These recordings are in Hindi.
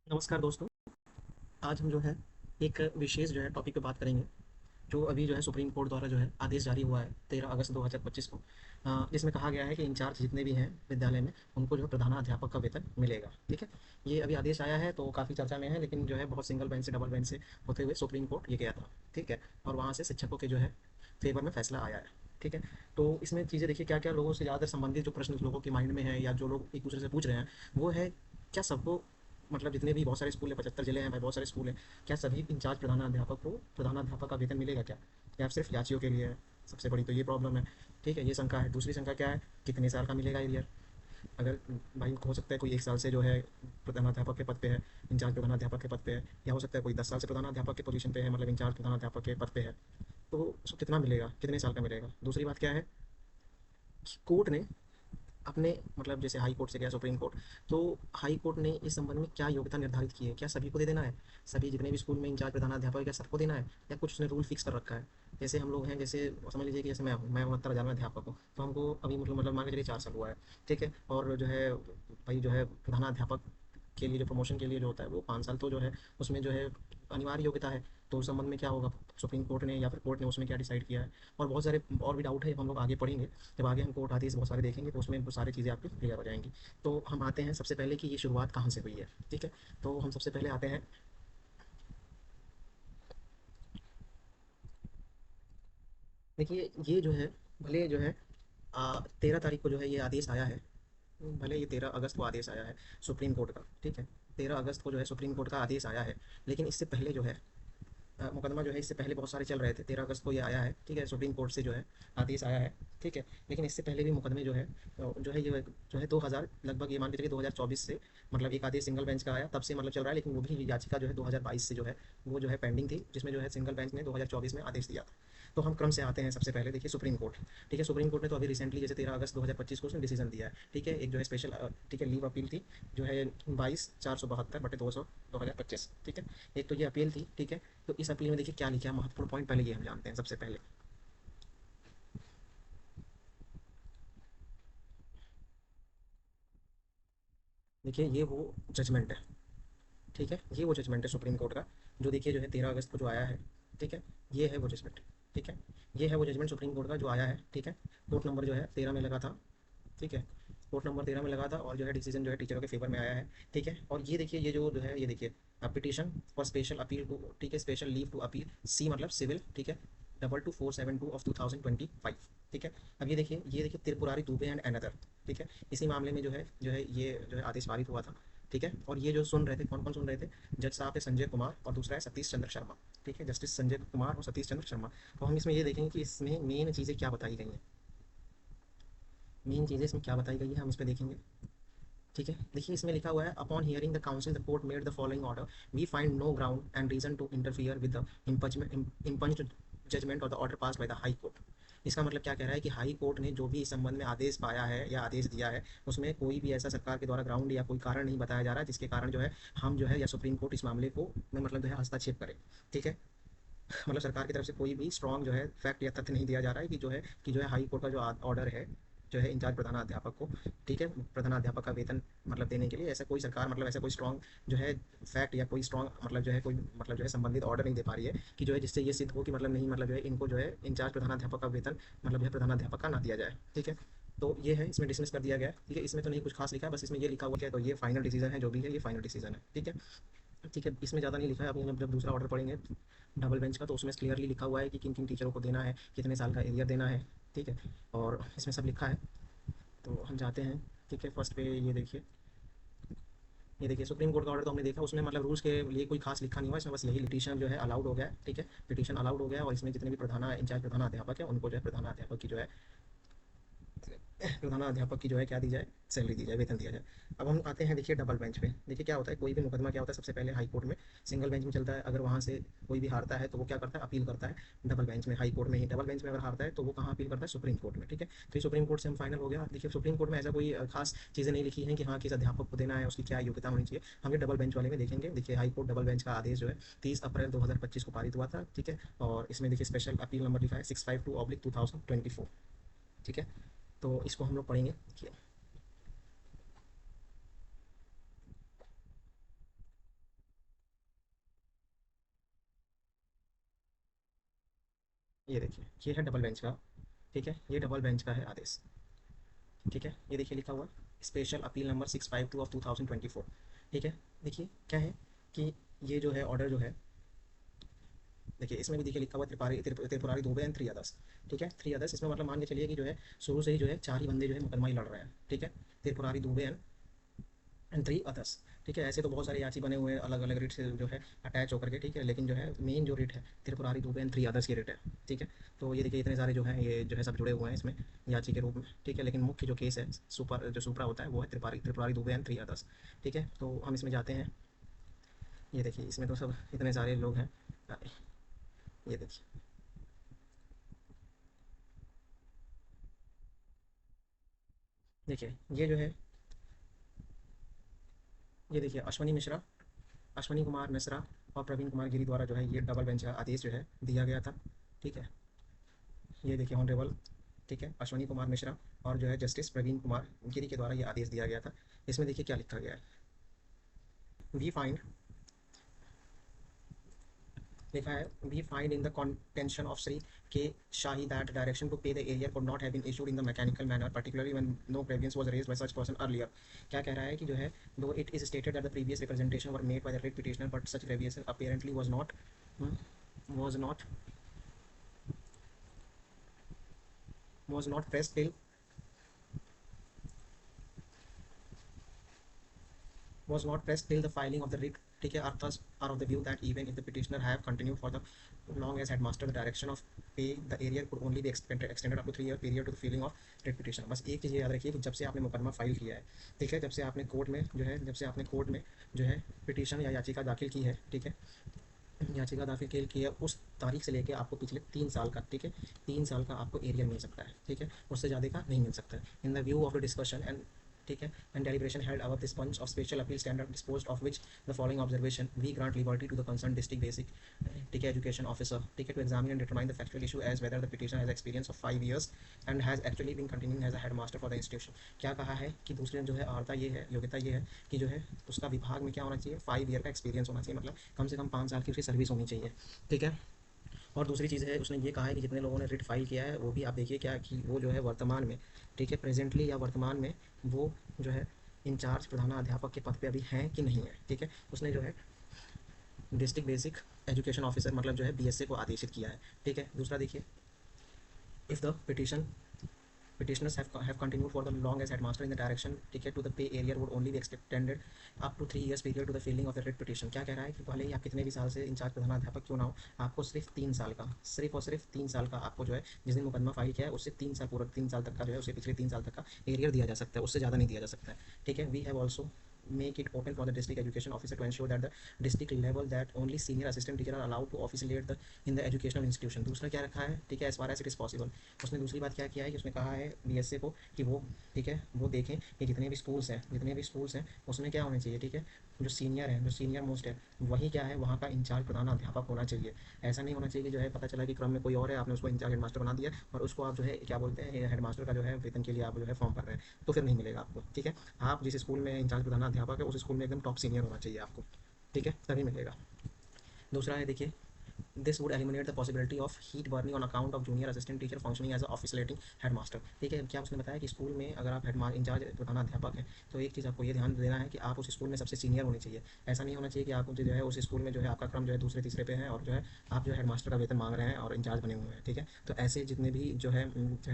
नमस्कार दोस्तों। आज हम जो है एक विशेष जो है टॉपिक पे बात करेंगे, जो अभी जो है सुप्रीम कोर्ट द्वारा जो है आदेश जारी हुआ है 13 अगस्त 2025 को। जिसमें कहा गया है कि इंचार्ज जितने भी हैं विद्यालय में, उनको जो है प्रधानाध्यापक का वेतन मिलेगा। ठीक है, ये अभी आदेश आया है तो काफ़ी चर्चा में है, लेकिन जो है बहुत सिंगल बेंच से डबल बेंच से होते हुए सुप्रीम कोर्ट ये गया था। ठीक है, और वहाँ से शिक्षकों के जो है फेवर में फैसला आया है। ठीक है, तो इसमें चीज़ें देखिए क्या क्या लोगों से ज़्यादा संबंधित जो प्रश्न लोगों के माइंड में है या जो लोग एक दूसरे से पूछ रहे हैं, वो है क्या सबको, मतलब जितने भी बहुत सारे स्कूल है, 75 जिले हैं भाई, बहुत सारे स्कूल हैं, क्या सभी इंचार्ज प्रधानाध्यापक को प्रधानाध्यापक का वेतन मिलेगा क्या, या सिर्फ याचियों के लिए है? सबसे बड़ी तो ये प्रॉब्लम है। ठीक है, ये शंका है। दूसरी शंका क्या है, कितने साल का मिलेगा एरियर? अगर भाई हो सकता है कोई 1 साल से जो है प्रधानाध्यापक के पद पे है, इंचार्ज प्रधानाध्यापक के पद पे है, या हो सकता है कोई 10 साल से प्रधानाध्यापक के पोजीशन पे है, मतलब इंचार्ज प्रधानाध्यापक के पद पे है, तो उसको कितना मिलेगा, कितने साल का मिलेगा? दूसरी बात क्या है कि कोर्ट ने अपने, मतलब जैसे हाई कोर्ट से गया सुप्रीम कोर्ट, तो हाई कोर्ट ने इस संबंध में क्या योग्यता निर्धारित की है? क्या सभी को दे देना है? सभी जितने भी स्कूल में इंचार्ज प्रधानाध्यापक है, क्या सबको देना है, या कुछ उसने रूल फिक्स कर रखा है? जैसे हम लोग हैं, जैसे समझ लीजिए कि जैसे मैं हूँ, मैं 69 हज़ार में अध्यापक हूँ, तो हमको अभी मतलब मान के चलिए 4 साल हुआ है। ठीक है, और जो है भाई जो है प्रधानाध्यापक के लिए जो प्रमोशन के लिए जो होता है वो 5 साल, तो जो है उसमें जो है अनिवार्य योग्यता है। तो उस संबंध में क्या होगा, सुप्रीम कोर्ट ने या फिर कोर्ट ने उसमें क्या डिसाइड किया है? और बहुत सारे और भी डाउट है, हम लोग आगे पढ़ेंगे। जब आगे हम कोर्ट आदेश बहुत सारे देखेंगे तो उसमें वो सारी चीज़ें आपकी क्लियर हो जाएंगी। तो हम आते हैं सबसे पहले कि ये शुरुआत कहाँ से हुई है। ठीक है, तो हम सबसे पहले आते हैं, देखिए ये जो है, भले जो है 13 तारीख को जो है ये आदेश आया है, भले ये 13 अगस्त को आदेश आया है सुप्रीम कोर्ट का। ठीक है, 13 अगस्त को जो है सुप्रीम कोर्ट का आदेश आया है, लेकिन इससे पहले जो है मुकदमा जो है इससे पहले बहुत सारे चल रहे थे। 13 अगस्त को ये आया है, ठीक है, सुप्रीम कोर्ट से जो है आदेश आया है। ठीक है, लेकिन इससे पहले भी मुकदमे जो है जो है ये जो है 2000, लगभग ये मान के चलिए 2024 से, मतलब एक आदेश सिंगल बेंच का आया तब से मतलब चल रहा है, लेकिन वो भी याचिका जो है 2022 से जो है वो जो है पेंडिंग थी, जिसमें जो है सिंगल बेंच ने 2024 में आदेश दिया था। तो हम क्रम से आते हैं, सबसे पहले देखिए सुप्रीम कोर्ट। ठीक है, सुप्रीम कोर्ट ने तो अभी रिसेंटली जैसे 13 अगस्त 2025 को उसने डिसीजन दिया है। ठीक है, एक जो है स्पेशल, ठीक है, लीव अपील थी, जो है 22/472/200/2025। ठीक है, एक तो ये अपील थी। ठीक है, तो इस अपील में देखिए क्या लिखा है, महत्वपूर्ण पॉइंट पहले ये हम जानते हैं सबसे पहले। देखिए ये वो जजमेंट है। ठीक है, ये वो जजमेंट है सुप्रीम कोर्ट का, जो देखिए जो है 13 अगस्त को जो आया है। ठीक है, ये है वो जजमेंट। ठीक है, ये है वो जजमेंट सुप्रीम कोर्ट का जो आया है। ठीक है, कोर्ट नंबर जो है 13 में लगा था। ठीक है, कोर्ट नंबर 13 में लगा था, और जो है डिसीजन जो है टीचरों के फेवर में आया है। ठीक है, और ये देखिए ये जो है ये देखिए, petition for special appeal to, ठीक है, special leave to appeal, C मतलब सिविल। ठीक है, 22472/2025। ठीक है, अब ये देखिए त्रिपुरारी दुबे एंड अनदर। ठीक है, इसी मामले में जो है ये जो है आदेश पारित हुआ था। ठीक है, और ये जो सुन रहे थे, कौन कौन सुन रहे थे? जज साहब है संजय कुमार, और दूसरा है सतीश चंद्र शर्मा। ठीक है, जस्टिस संजय कुमार और सतीश चंद्र शर्मा। तो हम इसमें ये देखेंगे कि इसमें मेन चीज़ें क्या बताई गई हैं, मेन चीज़ें इसमें क्या बताई गई है हम इस पर देखेंगे। ठीक है, देखिए इसमें लिखा हुआ है, upon hearing the counsel the court made the following order, we find no ground and reason to interfere with the impugned judgment और the order pass by the high court. इसका मतलब क्या कह रहा है कि हाई कोर्ट ने जो भी इस संबंध में आदेश पाया है या आदेश दिया है, उसमें कोई भी ऐसा सरकार के द्वारा ग्राउंड या कोई कारण नहीं बताया जा रहा है जिसके कारण जो है हम जो है या सुप्रीम कोर्ट इस मामले को में मतलब जो है हस्तक्षेप करे। ठीक है, मतलब सरकार की तरफ से कोई भी स्ट्रॉन्ग जो है फैक्ट या तथ्य नहीं दिया जा रहा है कि जो है हाई कोर्ट का जो ऑर्डर है, जो है इंचार्ज प्रधानाध्यापक को, ठीक है, प्रधानाध्यापक का वेतन मतलब देने के लिए, ऐसा कोई सरकार मतलब ऐसा कोई स्ट्रॉन्ग जो है फैक्ट या कोई स्ट्रॉन्ग मतलब जो है कोई मतलब जो है संबंधित ऑर्डर नहीं दे पा रही है, कि जो है जिससे ये सिद्ध हो कि मतलब नहीं, मतलब जो है इनको जो है इंचार्ज प्रधानाध्यापक का वेतन मतलब जो है प्रधानाध्यापक का ना दिया जाए। ठीक है, तो ये है, इसमें डिसमिस कर दिया गया है। ठीक है, इसमें तो नहीं कुछ खास लिखा है, बस इसमें ये लिखा हुआ है, तो ये फाइनल डिसीजन है, जो भी है ये फाइनल डिसीजन है। ठीक है, ठीक है, इसमें ज़्यादा नहीं लिखा है। अभी हम जब दूसरा ऑर्डर पढ़ेंगे डबल बेंच का, तो उसमें क्लियरली लिखा हुआ है कि किन किन टीचरों को देना है, कितने साल का एरियर देना है। ठीक है, और इसमें सब लिखा है। तो हम जाते हैं। ठीक है, फर्स्ट पे ये देखिए सुप्रीम कोर्ट का ऑर्डर तो हमने देखा, उसमें मतलब रूल्स के लिए कोई खास लिखा नहीं हुआ, इसमें बस यही लिटिशन जो है अलाउड हो गया है। ठीक है, पिटीशन अलाउड हो गया है, और इसमें जितने भी इंचार्ज प्रधानाध्यापक है उनको जो है प्रधानाध्यापक की जो है प्रधानाध्यापक की जो है क्या दी जाए, सैलरी दी जाए, वेतन दिया जाए। अब हम आते हैं देखिए डबल बेंच पे। देखिए क्या होता है, कोई भी मुकदमा क्या होता है, सबसे पहले हाई कोर्ट में, सिंगल बेंच में चलता है, अगर वहाँ से कोई भी हारता है तो वो क्या करता है, अपील करता है डबल बेंच में, हाई कोर्ट में ही। डबल बेंच में अगर हारता है तो वो कहाँ अपील करता है, सुप्रीम कोर्ट में। ठीक है, तो ये सुप्रीम कोर्ट से हम फाइनल हो गया। देखिए सुप्रीम कोर्ट में ऐसा कोई खास चीज़ें नहीं लिखी हैं कि हाँ किस अध्यापक को देना है, उसकी क्या योग्यता होनी चाहिए। हम ये डबल बेंच वाले में देखेंगे। देखिए हाई कोर्ट डबल बेंच का आदेश जो है 30 अप्रैल 2025 को पारित हुआ था। ठीक है, और इसमें देखिए स्पेशल अपील नंबर लिखा है 652/2024। ठीक है, तो इसको हम लोग पढ़ेंगे। देखिए ये देखिए, ये है डबल बेंच का, ठीक है, ये डबल बेंच का है आदेश, ठीक है। ये देखिए लिखा हुआ स्पेशल अपील नंबर 652 ऑफ 2024, ठीक है। देखिए क्या है कि ये जो है ऑर्डर जो है, देखिए इसमें भी देखिए लिखा हुआ Tripurari Dubey and three others, ठीक है, थ्री अदर्स। इसमें मतलब मान के चलिए कि जो है शुरू से ही जो है चार ही बंदे जो है मुकदमा ही लड़ रहे हैं, ठीक है, Tripurari Dubey and three others, ठीक है। ऐसे तो बहुत सारे याची बने हुए हैं अलग अलग रिट से जो है अटैच होकर के, ठीक है, लेकिन जो है मेन जो रिट है Tripurari Dubey and three others की रिट है, ठीक है। तो ये देखिए इतने सारे जो है ये जो है सब जुड़े हुए हैं इसमें याची के रूप में, ठीक है। लेकिन मुख्य जो केस है सुपर जो सुपरा होता है वो है Tripurari Tripurari Dubey and three others, ठीक है। तो हम इसमें जाते हैं। ये देखिए इसमें तो सब इतने सारे लोग हैं। ये देखिए, देखिए ये जो है, ये देखिए अश्वनी मिश्रा, अश्वनी कुमार मिश्रा और प्रवीण कुमार गिरी द्वारा जो है ये डबल बेंच का आदेश जो है दिया गया था, ठीक है। ये देखिए ऑनरेबल, ठीक है, अश्वनी कुमार मिश्रा और जो है जस्टिस प्रवीण कुमार गिरी के द्वारा ये आदेश दिया गया था। इसमें देखिए क्या लिखा गया है, वी फाइंड, लिखा है we find in the contention of Sri K. Shahi that direction to pay the area could not have been issued in the mechanical manner, particularly when no grievance was raised by such person earlier। क्या कह रहा है कि जो है दो it is stated that the previous representation were made by the red petitioner but such ग्रेवियस apparently was not was not pressed till was not pressed till the filing of the writ, ठीक है। Arthas are of the view that even if the petitioner have continued for the long as headmaster, the direction of pay the area could only be extended up to 3 year period to the filing of writ petition। बस एक चीज़ याद रखिए कि जब से आपने मुकदमा फाइल किया है, ठीक है, जब से आपने कोर्ट में जो है, जब से आपने कोर्ट में जो है पिटीशन या याचिका दाखिल की है, ठीक है, याचिका दाखिल की है उस तारीख से लेके आपको पिछले 3 साल का, ठीक है, 3 साल का आपको एरियर मिल सकता है, ठीक है, उससे ज़्यादा का नहीं मिल सकता है। In the view of the discussion and, ठीक है, and deliberation held our this bunch of special appeal standard disposed of which the following observation we grant liberty to the concerned district basic, ठीक है, education officer, ठीक है, to examine and determine the factual issue as whether the petitioner has experience of 5 years and has actually been continuing as a headmaster for the institution। क्या कहा है कि दूसरी जो है अर्हता ये है, योग्यता ये है कि जो है उसका विभाग में क्या होना चाहिए, 5 ईयर का एक्सपीरियंस होना चाहिए, मतलब कम से कम 5 साल की उसकी सर्विस होनी चाहिए, ठीक है। और दूसरी चीज़ है उसने ये कहा है कि जितने लोगों ने रिट फाइल किया है वो भी आप देखिए क्या कि वो जो है वर्तमान में, ठीक है, प्रेजेंटली या वर्तमान में वो जो है इंचार्ज प्रधानाध्यापक के पद पे अभी हैं कि नहीं है, ठीक है। उसने जो है डिस्ट्रिक्ट बेसिक एजुकेशन ऑफिसर मतलब जो है बीएसए को आदेशित किया है, ठीक है। दूसरा देखिए, if the petitioners have continued for the long as headmaster in the direction, ठीक है, to the pay area would only be extended up to 3 years period to the filling of the writ petition। क्या कह रहा है कि भले ही आप कितने भी साल से इंचार्ज प्रधानाध्यापक क्यों ना हो, आपको सिर्फ 3 साल का, सिर्फ और सिर्फ 3 साल का आपको जो है जिस दिन मुकदमा फाइल किया है उससे 3 साल, पूरा 3 साल तक का जो है उसे पिछले 3 साल तक का एरियर दिया जा सकता है, उससे ज़्यादा नहीं दिया जा सकता है, ठीक है। We have also make it open for the district education officer to ensure that the district level that only senior assistant teacher are allowed to officiate the in the educational institution। दूसरा क्या रखा है, ठीक है, as far as it is possible। उसने दूसरी बात क्या किया है कि उसने कहा है बीएसए को कि वो, ठीक है, वो देखें कि जितने भी स्कूल्स हैं, जितने भी स्कूल्स हैं उसमें क्या होने चाहिए, ठीक है, जो सीनियर है, जो सीनियर मोस्ट है वही क्या है वहाँ का इंचार्ज प्रधानाध्यापक होना चाहिए। ऐसा नहीं होना चाहिए कि जो है पता चला कि क्रम में कोई और है, आपने उसको इंचार्ज हेडमास्टर बना दिया और उसको आप जो है क्या बोलते हैं हेडमास्टर का जो है वेतन के लिए आप जो है फॉर्म भर रहे हैं, तो फिर नहीं मिलेगा आपको, ठीक है। आप जिस स्कूल में इंचार्ज प्रधानाध्यापक है उस स्कूल में एकदम टॉप सीनियर होना चाहिए आपको, ठीक है, तभी मिलेगा। दूसरा है देखिए, this would eliminate the possibility of heart burning on account of junior assistant teacher functioning as officiating headmaster, ठीक है। क्या उसने बताया कि स्कूल में अगर आप हेड इंचार्ज प्रधानाध्यापक हैं तो एक चीज़ आपको ये ध्यान देना है कि आप उस स्कूल में सबसे सीनियर होने चाहिए। ऐसा नहीं होना चाहिए कि आप जो है उस स्कूल में जो है आपका क्रम जो है दूसरे तीसरे पे है और जो है आप जो है हेडमास्टर का वेतन मांग रहे हैं और इंचार्ज बने हुए हैं, ठीक है। तो ऐसे जितने भी जो है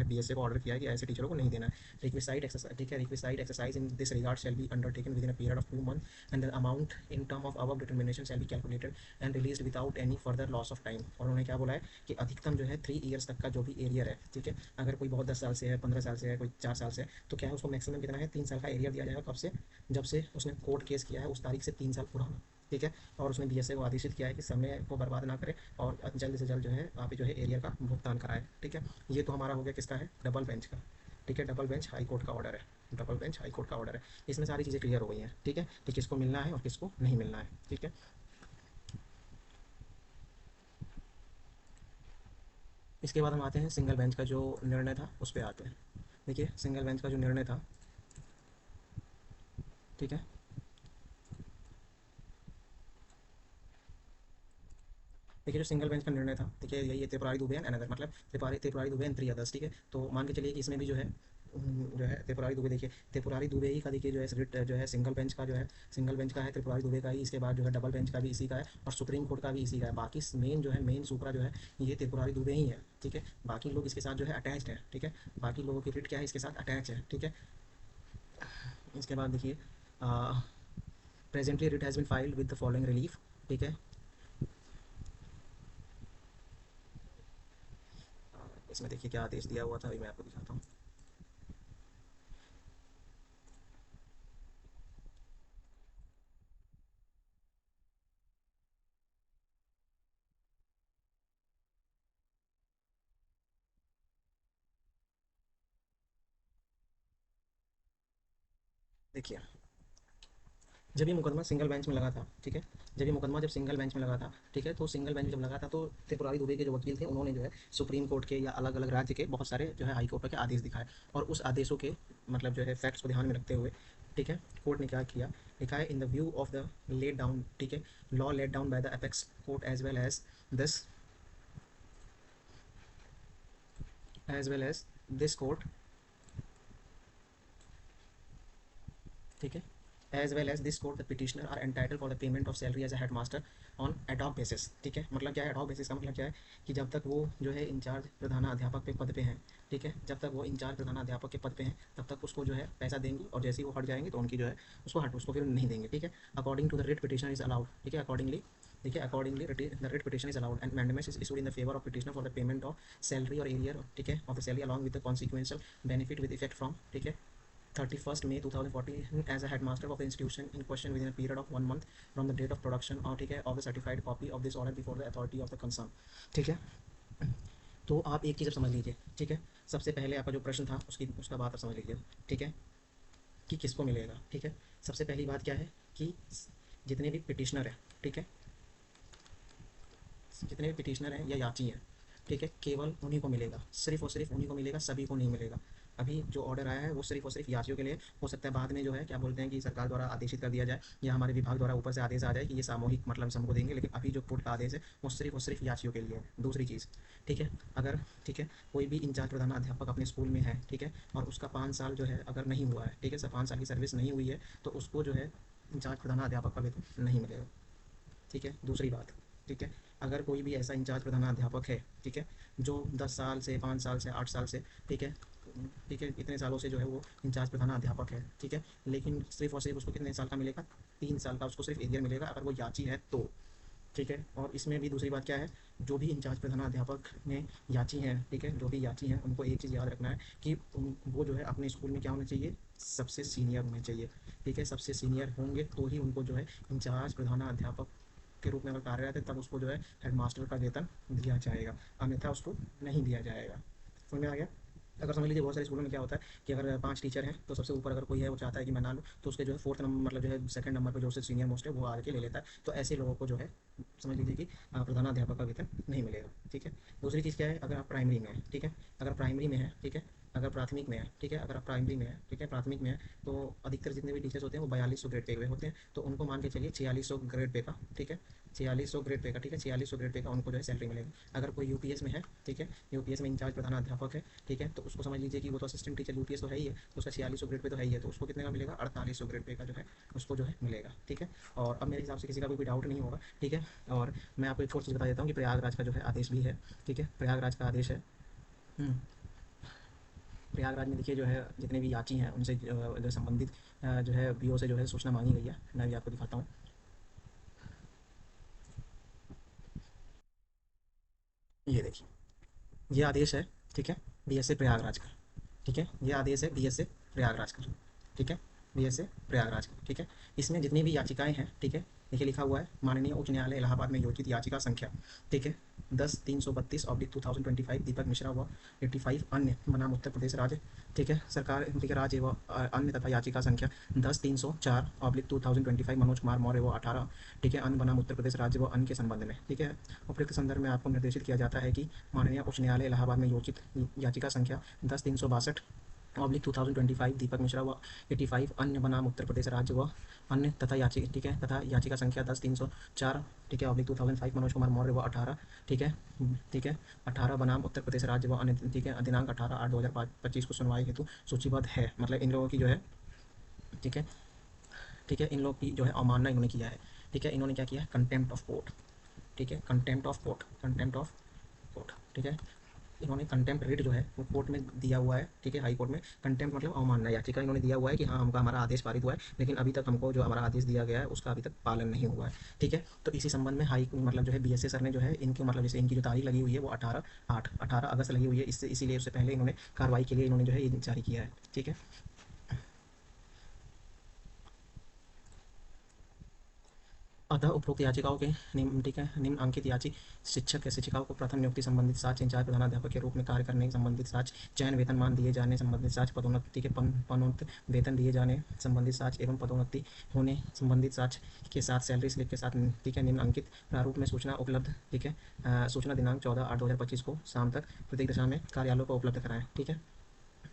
बीएसए को ऑर्डर किया है कि ऐसे टीचरों को नहीं देना है। रिक्विसाइड एक्सरसाइज, ठीक है, requisite exercise in this regard shall be undertaken with in a period of 2 months and the amount in term of above determination shall be calculated and release without any further loss of time. और उन्होंने क्या बोला है कि अधिकतम जो है 3 ईयर्स तक का जो भी एरियर है, ठीक है, अगर कोई बहुत 10 साल से है, 15 साल से है, कोई 4 साल से है, तो क्या है उसको मैक्सिमम कितना है 3 साल का एरियर दिया जाएगा। कब से, जब से उसने कोर्ट केस किया है उस तारीख से 3 साल पूरा होना, ठीक है। और उसने बीएसए को आदेशित किया है कि समय को बर्बाद ना करे और जल्द से जल्द जो है आप जो है एरियर का भुगतान कराए, ठीक है। ये तो हमारा हो गया किसका है, डबल बेंच का, ठीक है, डबल बेंच हाई कोर्ट का ऑर्डर है, डबल बेंच हाई कोर्ट का ऑर्डर है। इसमें सारी चीज़ें क्लियर हो गई हैं, ठीक है, कि किसको मिलना है और किसको नहीं मिलना है, ठीक है। इसके बाद हम आते हैं सिंगल बेंच का जो निर्णय था उस पर आते हैं। देखिए सिंगल बेंच का जो निर्णय था, ठीक है, देखिए जो सिंगल बेंच का निर्णय था, देखिए यही है त्रिपुरारी दुबे एंड अनदर, मतलब त्रिपुरारी त्रिपुरारी दुबे एंड 3 अदर्स, ठीक है। तो मान के चलिए कि इसमें भी जो है जो है त्रिपुरारी दुबे, देखिए त्रिपुरारी दुबे ही का देखिए जो है रिट जो है सिंगल बेंच का जो है सिंगल बेंच का है त्रिपुरारी दुबे का ही, इसके बाद जो है डबल बेंच का भी इसी का है और सुप्रीम कोर्ट का भी इसी का है। बाकी मेन जो है मेन सुपरा जो है ये त्रिपुरारी दुबे ही है, ठीक है। बाकी लोग इसके साथ जो है अटैच्ड है, ठीक है। बाकी लोगों की रिट क्या है इसके साथ अटैच है, ठीक है। इसके बाद देखिए presently writ has been filed with the following relief, ठीक है। इसमें देखिए क्या आदेश दिया हुआ था, अभी मैं आपको दिखाता हूँ। देखिए जब ये मुकदमा सिंगल बेंच में लगा था, ठीक है। जब ये मुकदमा जब सिंगल बेंच में लगा था, ठीक है, तो सिंगल बेंच में जब लगा था तो त्रिपुरारी दुबे के जो वकील थे उन्होंने जो है सुप्रीम कोर्ट के या अलग अलग राज्य के बहुत सारे जो है हाई कोर्ट के आदेश दिखाए, और उस आदेशों के मतलब जो है फैक्ट्स को ध्यान में रखते हुए, ठीक है, कोर्ट ने क्या किया, लिखा है in the view of the laid down, ठीक है, law laid down by the apex court this as well as this court, ठीक है, as well as this court the petitioner are entitle for the payment of salary as a head master on ad hoc basis, ठीक है। मतलब क्या है एडॉक बेसिस का मतलब क्या है कि जब तक वो जो है इंचार्ज प्रधानाध्यापक पे पद पे हैं, ठीक है, जब तक वो इंचार्ज प्रधानाध्यापक के पद पे हैं तब तक उसको जो है पैसा देंगी, और जैसे ही वो हट जाएंगे तो उनकी जो है उसको फिर नहीं देंगे, ठीक है। According to the writ petition is allowed, ठीक है, अकॉर्डिंगली देखिए accordingly the writ petition is allowed and mandamus is issued in the favour of petitioner for the payment of salary और एरियर, ठीक है, of the salary along with the consequential benefit with effect from, ठीक है, 31st May 2014 as a headmaster of the institution in question within a period of 1 month from the date of production और ठीक है of the certified copy of this order before the authority of the concern, ठीक है। तो आप एक चीज़ अब समझ लीजिए, ठीक है। सबसे पहले आपका जो प्रश्न था उसका बात आप समझ लीजिए, ठीक है, कि किसको मिलेगा, ठीक है। सबसे पहली बात क्या है कि जितने भी पिटिशनर हैं, ठीक है, जितने भी पिटिशनर हैं या याची हैं, ठीक है, केवल उन्हीं को मिलेगा, सिर्फ और सिर्फ उन्हीं को मिलेगा, सभी को नहीं मिलेगा। अभी जो ऑर्डर आया है वो सिर्फ और सिर्फ याचियों के लिए, हो सकता है बाद में जो है क्या बोलते हैं कि सरकार द्वारा आदेशित कर दिया जाए या हमारे विभाग द्वारा ऊपर से आदेश आ जाए कि ये सामूहिक मतलब सबको देंगे, लेकिन अभी जो कोर्ट का आदेश है वो सिर्फ और सिर्फ याचियों के लिए है। दूसरी चीज़, ठीक है, अगर ठीक है कोई भी इंचार्ज प्रधानाध्यापक अपने स्कूल में है, ठीक है, और उसका 5 साल जो है अगर नहीं हुआ है, ठीक है, 5 साल की सर्विस नहीं हुई है, तो उसको जो है इंचार्ज प्रधानाध्यापक का वेतन नहीं मिलेगा, ठीक है। दूसरी बात, ठीक है, अगर कोई भी ऐसा इंचार्ज प्रधानाध्यापक है, ठीक है, जो 10 साल से 5 साल से 8 साल से, ठीक है, ठीक है, इतने सालों से जो है वो इंचार्ज प्रधानाध्यापक है, ठीक है, लेकिन सिर्फ और सिर्फ उसको कितने साल का मिलेगा, 3 साल का उसको सिर्फ एरियर मिलेगा अगर वो याची है तो, ठीक है। और इसमें भी दूसरी बात क्या है, जो भी इंचार्ज प्रधानाध्यापक में याची हैं, ठीक है, जो भी याची हैं उनको एक चीज़ याद रखना है कि वो जो है अपने स्कूल में क्या होना चाहिए, सबसे सीनियर होने चाहिए, ठीक है। सबसे सीनियर होंगे तो ही उनको जो है इंचार्ज प्रधानाध्यापक के रूप में अगर कार्यरत है तब उसको जो है हेडमास्टर का वेतन दिया जाएगा, अन्यथा उसको नहीं दिया जाएगा। समझ में आ गया। अगर समझ लीजिए बहुत सारे स्कूलों में क्या होता है कि अगर 5 टीचर हैं तो सबसे ऊपर अगर कोई है वो चाहता है कि मैं ना लूँ, तो उसके जो है फोर्थ नंबर मतलब जो है सेकंड नंबर पर जो उससे सीनियर मोस्ट है वो आके ले लेता है, तो ऐसे लोगों को जो है समझ लीजिए कि प्रधानाध्यापक का वेतन नहीं मिलेगा, ठीक है। दूसरी चीज़ क्या है, अगर आप प्राइमरी में हैं, ठीक है, अगर प्राइमरी में है, ठीक है, अगर प्राथमिक में है, ठीक है, अगर आप प्राइमरी में है, ठीक है, प्राथमिक में है, तो अधिकतर जितने भी टीचर्स होते हैं वो 4200 ग्रेड पे हुए होते हैं, तो उनको मान के चलिए 4600 ग्रेड पे का, ठीक है, 4600 ग्रेड पे का, ठीक है, 4600 ग्रेड पे का उनको जो है सैलरी मिलेगी। अगर कोई यूपीएस में है, ठीक है, यूपीएस में इंचार्ज प्रधानाध्यापक है, ठीक है, तो उसको समझ लीजिए कि वो तो असिस्टेंट टीचर यूपीएस तो है ही है, तो उसका 4600 ग्रेड पे तो है ही है, तो उसको कितने का मिलेगा, 4800 ग्रेड पे का जो है उसको जो है मिलेगा, ठीक है। और अब मेरे हिसाब से किसी का कोई डाउट नहीं होगा, ठीक है। और मैं आपको एक और चीज़ बता देता हूँ कि प्रयागराज का जो है आदेश भी है, ठीक है, प्रयागराज का आदेश है। प्रयागराज में देखिए जो है जितने भी याची हैं उनसे जो संबंधित जो है बीओ से जो है सूचना मांगी गई है, मैं भी आपको दिखाता हूँ। ये देखिए ये आदेश है, ठीक है, बीएसए प्रयागराज का, ठीक है, ये आदेश है बीएसए प्रयागराज का, ठीक है, बीएसए प्रयागराज का, ठीक है। इसमें जितनी भी याचिकाएं हैं, ठीक है, देखिए लिखा हुआ है माननीय उच्च न्यायालय इलाहाबाद में योजित याचिका संख्या, ठीक है, 10-332/2025 दीपक मिश्रा व 85 अन्य बनाम उत्तर प्रदेश राज्य, ठीक है, सरकार, ठीक है, राज्य व अन्य तथा याचिका संख्या 10-304/2025 मनोज कुमार मौर्य व 18, ठीक है, अन्य बनाम उत्तर प्रदेश राज्य व अन्य के संबंध में, ठीक है। उपयुक्त संदर्भ में आपको निर्देशित किया जाता है कि माननीय उच्च न्यायालय इलाहाबाद में योजित याचिका संख्या 10-362 ऑब्लिक 2025 दीपक मिश्रा व 85 अन्य बनाम उत्तर प्रदेश राज्य व अन्य तथा याचिका, ठीक है, तथा याचिका संख्या 10-304, ठीक है, ऑब्लिक 2005 मनोज कुमार मौर्य व 18, ठीक है, ठीक है, 18 बनाम उत्तर प्रदेश राज्य व अन्य, ठीक है, दिनांक 18/8/2025 को सुनवाई हेतु सूचीबद्ध है। मतलब इन लोगों की जो है, ठीक है, ठीक है, इन लोग की जो है अवमानना इन्होंने किया है। ठीक है, इन्होंने क्या किया है, कंटेम्प्ट ऑफ कोर्ट, ठीक है, contempt of court, contempt of court, ठीक है, इन्होंने कंटेम्प्ट रिट जो है वो कोर्ट में दिया हुआ है। ठीक है, हाई कोर्ट में कंटेम्प्ट मतलब अवमानना याचिका इन्होंने दिया हुआ है कि हाँ हमका हमारा आदेश पारित हुआ है, लेकिन अभी तक हमको जो हमारा आदेश दिया गया है उसका अभी तक पालन नहीं हुआ है। ठीक है, तो इसी संबंध में हाई मतलब जो है बीएसए सर ने जो है इनके मतलब जैसे इनकी जो तारीख लगी हुई है वो 18 अगस्त लगी हुई है, इससे इसीलिए उससे पहले इन्होंने कार्रवाई के लिए इन्होंने जो है ये जारी किया है। ठीक है, अतः उपरोक्त याचिकाओं के निम्न, ठीक है, निम्नांकित याची शिक्षक या शिक्षिकाओं को प्रथम नियुक्ति संबंधित साक्ष्य, इंचार्ज प्रधानाध्यापक के रूप में कार्य करने संबंधित साक्ष्य, चयन वेतनमान दिए जाने संबंधित साक्ष्य, पदोन्नति के पदोन्नत वेतन दिए जाने संबंधित साक्ष्य एवं पदोन्नति होने संबंधित साक्ष्य के साथ सैलरी स्लिप के साथ, ठीक है, निम्नांकित प्रारूप में सूचना उपलब्ध, ठीक है, सूचना दिनांक 14/8/2025 को शाम तक प्रत्येक दिशा में कार्यालयों को उपलब्ध कराएं। ठीक है,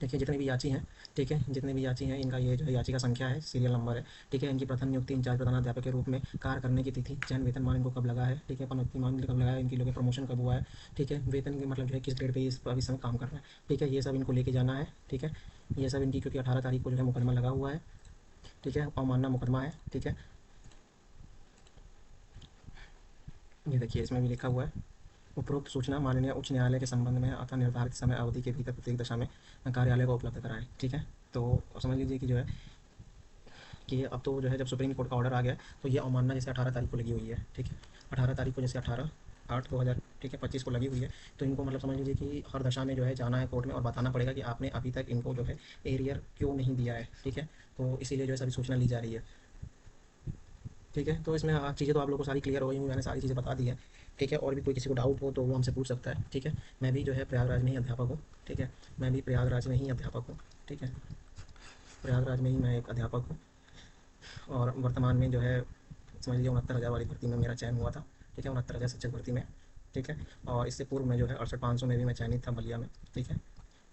देखिए जितने भी याची हैं, ठीक है, जितने भी याची हैं इनका ये जो है याचिका संख्या है, सीरियल नंबर है। ठीक है, इनकी प्रथम नियुक्ति इंचार्ज प्रधानाध्यापक के रूप में कार्य करने की तिथि, चयन वेतनमान इनको कब लगा है, ठीक है, पदोन्नतिमान कब लगा है, इनकी लोग प्रमोशन कब हुआ है, ठीक है, वेतन के मतलब जो है किस ग्रेड पे इस समय काम कर रहे हैं। ठीक है, ये सब इनको लेके जाना है। ठीक है, ये सब इनकी क्योंकि 18 तारीख को जो है मुकदमा लगा हुआ है। ठीक है, अवमानना मुकदमा है। ठीक है, ये देखिए इसमें भी लिखा हुआ है, उपरोक्त सूचना माननीय उच्च न्यायालय के संबंध में अतः निर्धारित समय अवधि के भीतर प्रत्येक दशा में कार्यालय को उपलब्ध कराएं। ठीक है, तो समझ लीजिए कि जो है कि अब तो जो है जब सुप्रीम कोर्ट का ऑर्डर आ गया तो ये अवमानना जैसे 18 तारीख को लगी हुई है। ठीक है, 18 तारीख को, जैसे 18/8/2000, ठीक है, 25 को लगी हुई है, तो इनको मतलब समझ लीजिए कि हर दशा में जो है जाना है कोर्ट में और बताना पड़ेगा कि आपने अभी तक इनको जो है एरियर क्यों नहीं दिया है। ठीक है, तो इसीलिए जो है सभी सूचना ली जा रही है। ठीक है, तो इसमें चीज़ें तो आप लोगों को सारी क्लियर हो गई होंगी, मैंने सारी चीज़ें बता दी है। ठीक है, और भी कोई किसी को डाउट हो तो वो हमसे पूछ सकता है। ठीक है, मैं भी जो है प्रयागराज में ही अध्यापक हूँ। ठीक है, मैं भी प्रयागराज में ही अध्यापक हूँ। ठीक है, प्रयागराज में ही मैं एक अध्यापक हूँ और वर्तमान में जो है समझ लीजिए 69,000 वाली भर्ती में मेरा चयन हुआ था। ठीक है, 69,000 शिक्षक भर्ती में। ठीक है, और इससे पूर्व में जो है 68,500 में भी मैं चयनित था बलिया में। ठीक है,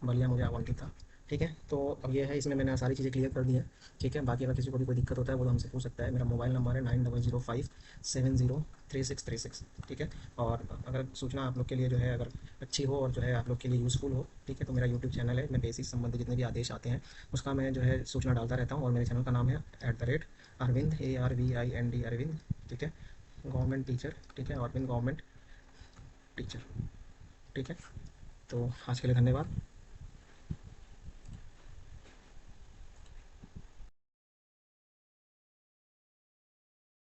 बलिया मुझे आवंटित था। ठीक है, तो अब ये है, इसमें मैंने सारी चीज़ें क्लियर कर दी हैं। ठीक है, बाकी अगर किसी को भी कोई दिक्कत होता है वो तो हमसे पूछ सकता है। मेरा मोबाइल नंबर है 9005703636। ठीक है, और अगर सूचना आप लोग के लिए जो है अगर अच्छी हो और जो है आप लोग के लिए यूज़फुल हो, ठीक है, तो मेरा यूट्यूब चैनल है, मैं बेसिक संबंधी जितने भी आदेश आते हैं उसका मैं जो है सूचना डालता रहता हूँ, और मेरे चैनल का नाम है @अरविंद, ARVIND अरविंद। ठीक है, गवर्नमेंट टीचर। ठीक है, अरविंद गवर्नमेंट टीचर। ठीक है, तो आज के लिए धन्यवाद।